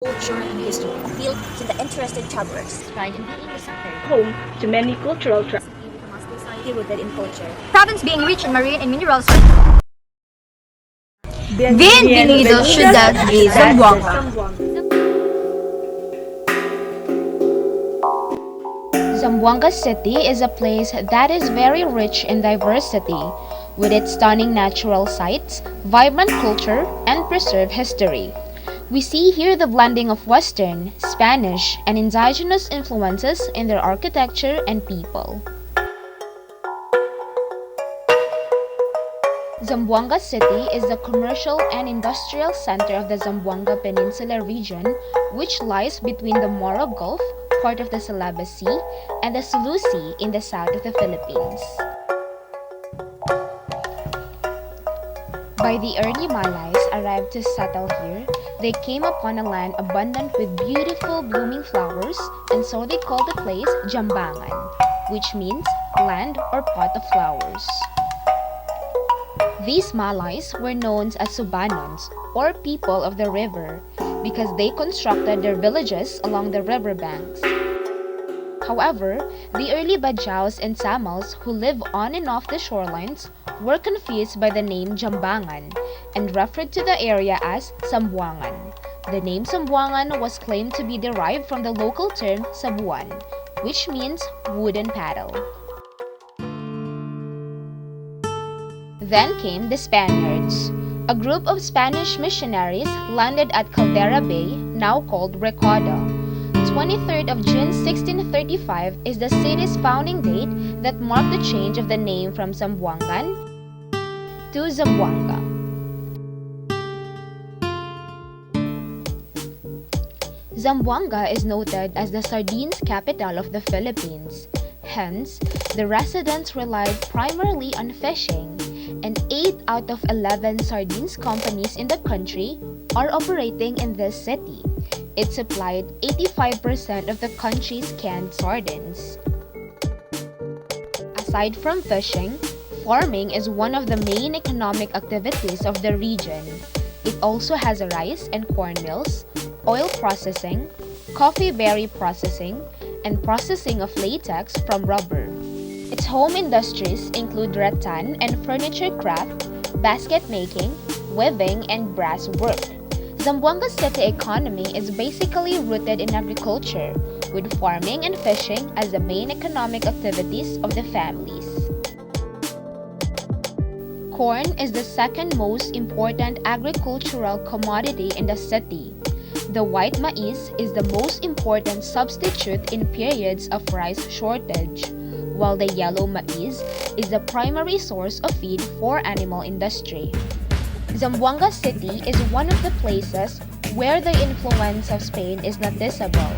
culture, and history. Appeal to the interested travelers. Pride in being the center. Home to many cultural tribes. With a master society rooted in culture. Province being rich in marine and mineral Bienvenido ciudad de Zamboanga. Zamboanga City is a place that is very rich in diversity, with its stunning natural sights, vibrant culture, and preserved history. We see here the blending of Western, Spanish, and indigenous influences in their architecture and people. Zamboanga City is the commercial and industrial center of the Zamboanga Peninsula region, which lies between the Moro Gulf, part of the Celebes Sea, and the Sulu Sea in the south of the Philippines. By the early Malays arrived to settle here, they came upon a land abundant with beautiful blooming flowers, and so they called the place Jambangan, which means land or pot of flowers. These Malays were known as Subanons, or people of the river, because they constructed their villages along the river banks. However, the early Bajaus and Samals who live on and off the shorelines were confused by the name Jambangan and referred to the area as Zamboangan. The name Zamboangan was claimed to be derived from the local term sabuan, which means wooden paddle. Then came the Spaniards. A group of Spanish missionaries landed at Caldera Bay, now called Recodo. 23rd of June 1635 is the city's founding date that marked the change of the name from Zamboangan to Zamboanga. Zamboanga is noted as the sardines capital of the Philippines. Hence, the residents relied primarily on fishing, and 8 out of 11 sardines companies in the country are operating in this city. It supplied 85% of the country's canned sardines. Aside from fishing, farming is one of the main economic activities of the region. It also has rice and corn mills, oil processing, coffee berry processing, and processing of latex from rubber. Its home industries include rattan and furniture craft, basket making, weaving, and brass work. Zamboanga City economy is basically rooted in agriculture, with farming and fishing as the main economic activities of the families. Corn is the second most important agricultural commodity in the city. The white maize is the most important substitute in periods of rice shortage, while the yellow maize is the primary source of feed for animal industry. Zamboanga City is one of the places where the influence of Spain is noticeable.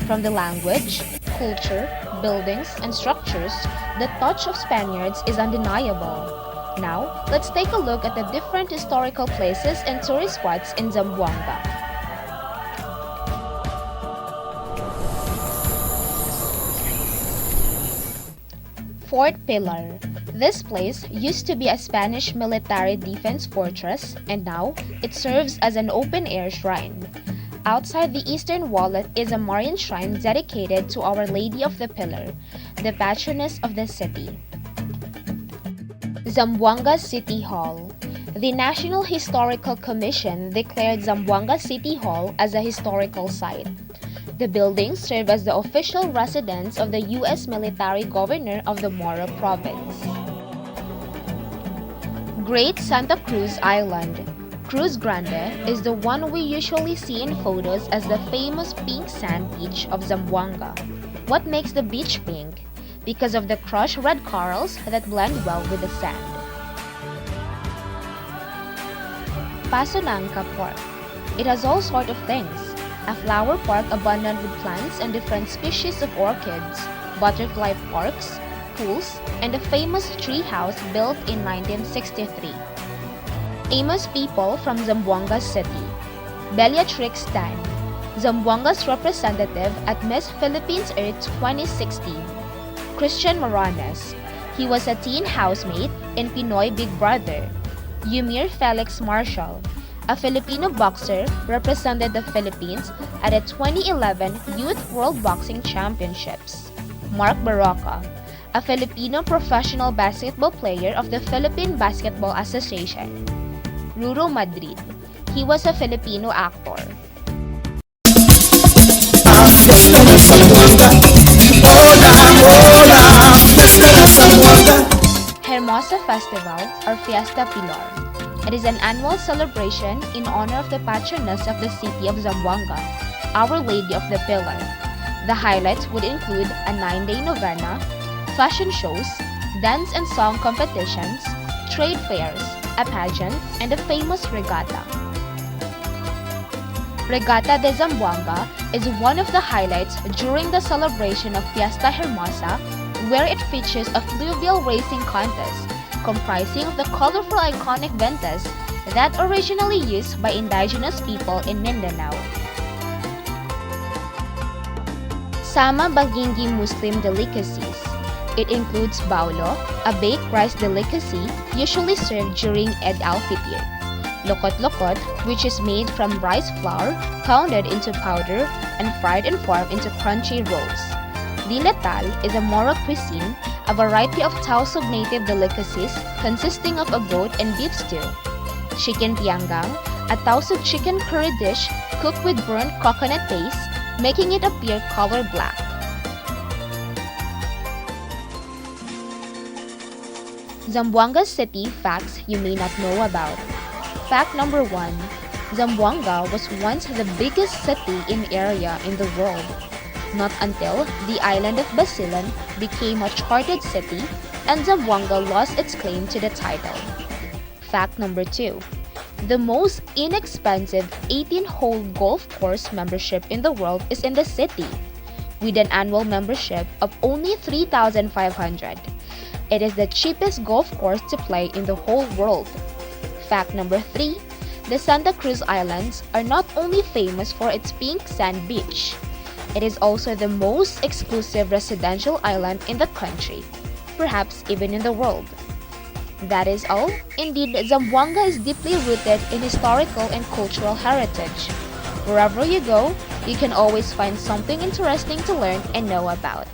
From the language, culture, buildings, and structures, the touch of Spaniards is undeniable. Now, let's take a look at the different historical places and tourist spots in Zamboanga. Fort Pillar. This place used to be a Spanish military defense fortress, and now it serves as an open-air shrine. Outside the eastern wall is a Marian shrine dedicated to Our Lady of the Pillar, the patroness of the city. Zamboanga City Hall. The National Historical Commission declared Zamboanga City Hall as a historical site. The buildings serve as the official residence of the U.S. military governor of the Moro Province. Great Santa Cruz Island. Cruz Grande is the one we usually see in photos as the famous pink sand beach of Zamboanga. What makes the beach pink? Because of the crushed red corals that blend well with the sand. Pasonanca Park. It has all sorts of things. A flower park abundant with plants and different species of orchids, butterfly parks, pools, and a famous tree house built in 1963. Famous people from Zamboanga City. Bellatrix Tan, Zamboanga's representative at Miss Philippines Earth 2016. Christian Moranes. He was a teen housemate in Pinoy Big Brother. Yumir Felix Marshall, a Filipino boxer, represented the Philippines at the 2011 Youth World Boxing Championships. Mark Barroca, a Filipino professional basketball player of the Philippine Basketball Association. Ruro Madrid, he was a Filipino actor. Hermosa Festival or Fiesta Pilar. It is an annual celebration in honor of the patroness of the city of Zamboanga, Our Lady of the Pilar. The highlights would include a 9-day novena, fashion shows, dance and song competitions, trade fairs, a pageant, and a famous regatta. Regatta de Zamboanga is one of the highlights during the celebration of Fiesta Hermosa, where it features a fluvial racing contest comprising of the colorful iconic ventas that originally used by indigenous people in Mindanao. Sama Bangingi Muslim delicacies. It includes baulo, a baked rice delicacy usually served during Eid al-Fitr. Lokot-lokot, which is made from rice flour, pounded into powder, and fried and formed into crunchy rolls. Diletal is a Moro cuisine, a variety of Tausug native delicacies consisting of a goat and beef stew. Chicken pianggang, a Tausug chicken curry dish cooked with burnt coconut paste, making it appear color black. Zamboanga City facts you may not know about. Fact number 1. Zamboanga was once the biggest city in area in the world. Not until the island of Basilan became a charted city and Zamboanga lost its claim to the title. Fact number 2. The most inexpensive 18-hole golf course membership in the world is in the city, with an annual membership of only 3,500. It is the cheapest golf course to play in the whole world. Fact number 3. The Santa Cruz Islands are not only famous for its pink sand beach, it is also the most exclusive residential island in the country, perhaps even in the world. That is all. Indeed, Zamboanga is deeply rooted in historical and cultural heritage. Wherever you go, you can always find something interesting to learn and know about.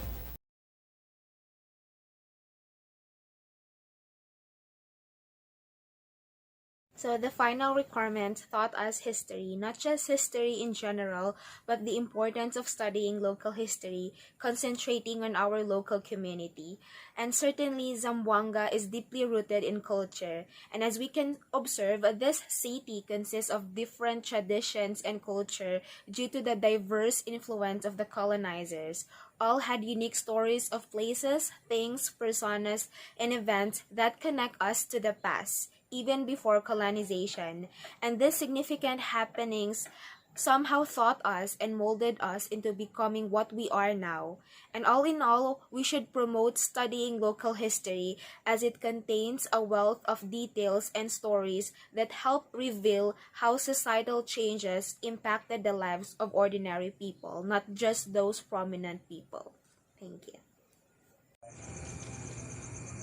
So the final requirement taught us history, not just history in general, but the importance of studying local history, concentrating on our local community. And certainly Zamboanga is deeply rooted in culture. And as we can observe, this city consists of different traditions and culture due to the diverse influence of the colonizers. All had unique stories of places, things, personas, and events that connect us to the past even before colonization, and these significant happenings somehow taught us and molded us into becoming what we are now. And all in all, we should promote studying local history as it contains a wealth of details and stories that help reveal how societal changes impacted the lives of ordinary people, not just those prominent people. Thank you.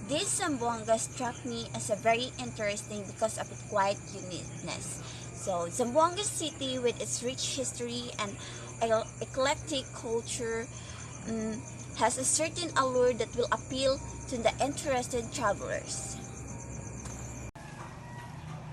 This Zamboanga struck me as a very interesting because of its quiet uniqueness. So Zamboanga City, with its rich history and eclectic culture, has a certain allure that will appeal to the interested travelers.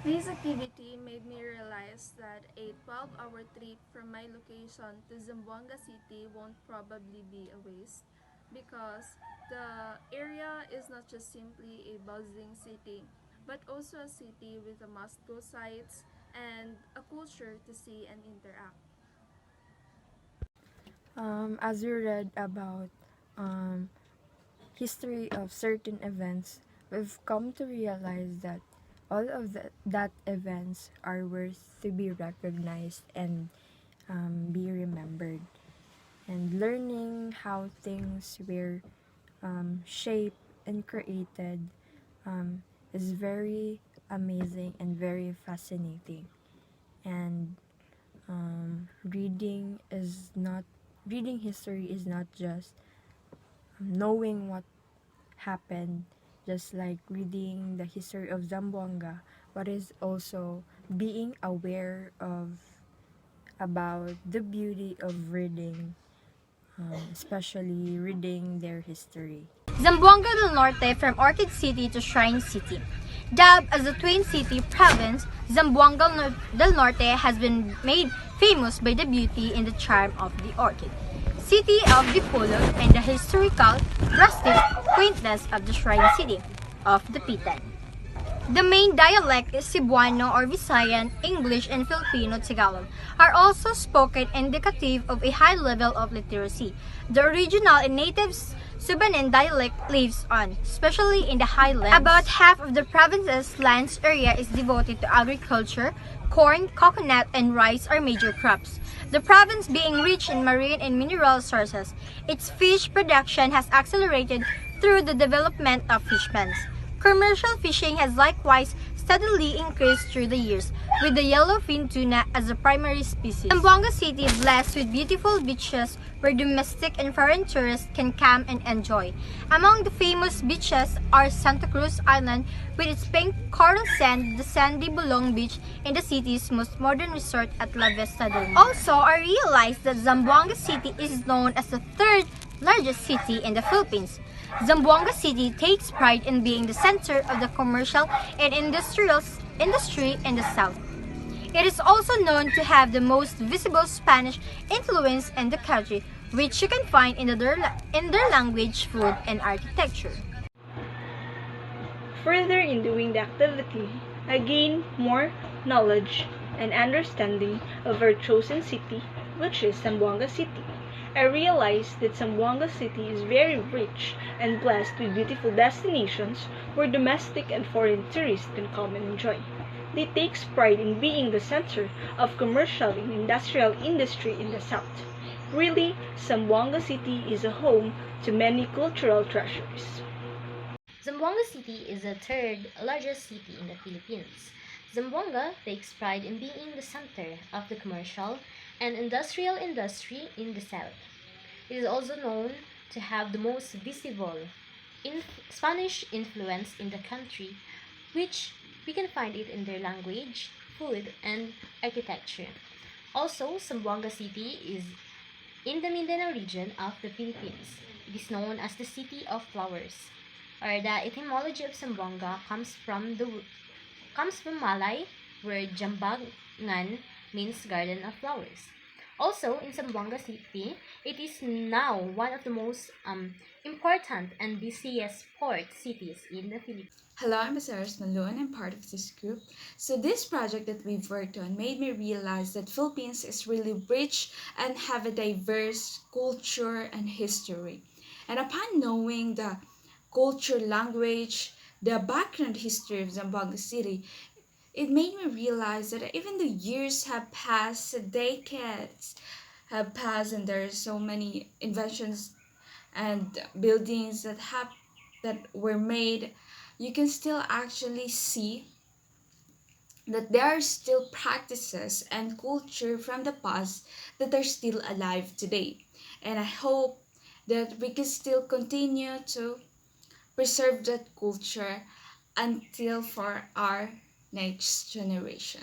This activity made me realize that a 12-hour trip from my location to Zamboanga City won't probably be a waste because the area is not just simply a buzzing city but also a city with a must-go sites and a culture to see and interact. As we read about um, history of certain events, we've come to realize that all of that events are worth to be recognized and be remembered. And learning how things were shaped and created is very amazing and very fascinating. And reading history is not just knowing what happened, just like reading the history of Zamboanga, but is also being aware of about the beauty of reading, especially reading their history. Zamboanga del Norte from Orchid City to Shrine City. Dubbed as the Twin City Province, Zamboanga del Norte has been made famous by the beauty and the charm of the orchid, city of Dipolo, and the historical, rustic quaintness of the Shrine City of the Pitan. The main dialect is Cebuano or Visayan, English, and Filipino Tagalog are also spoken, indicative of a high level of literacy. The original and native Subanen dialect lives on, especially in the highlands. About half of the province's lands area is devoted to agriculture. Corn, coconut, and rice are major crops. The province being rich in marine and mineral sources, its fish production has accelerated through the development of fish ponds. Commercial fishing has likewise steadily increased through the years, with the yellowfin tuna as the primary species. Zamboanga City is blessed with beautiful beaches where domestic and foreign tourists can come and enjoy. Among the famous beaches are Santa Cruz Island with its pink coral sand, the sandy Bulong Beach, and the city's most modern resort at La Vista del Mar. Also, I realized that Zamboanga City is known as the third largest city in the Philippines. Zamboanga City takes pride in being the center of the commercial and industry in the south. It is also known to have the most visible Spanish influence in the country, which you can find in their language, food, and architecture. Further in doing the activity, I gain more knowledge and understanding of our chosen city, which is Zamboanga City. I realized that Zamboanga City is very rich and blessed with beautiful destinations where domestic and foreign tourists can come and enjoy. It takes pride in being the center of commercial and industrial industry in the south. Really, Zamboanga City is a home to many cultural treasures. Zamboanga City is the third largest city in the Philippines. Zamboanga takes pride in being the center of the commercial and industrial industry in the south. It is also known to have the most visible Spanish influence in the country, which we can find it in their language, food, and architecture. Also, Zamboanga City is in the Mindanao region of the Philippines. It is known as the City of Flowers, or the etymology of Zamboanga comes from Malay, where Jambangan means garden of flowers. Also, in Zamboanga City, it is now one of the most important and busiest port cities in the Philippines. Hello, I'm Sarah Malo and I'm part of this group. So this project that we've worked on made me realize that Philippines is really rich and have a diverse culture and history. And upon knowing the culture, language, the background history of Zamboanga City, it made me realize that even the years have passed, decades have passed, and there are so many inventions and buildings that were made, you can still actually see that there are still practices and culture from the past that are still alive today. And I hope that we can still continue to preserve that culture until for our next generation.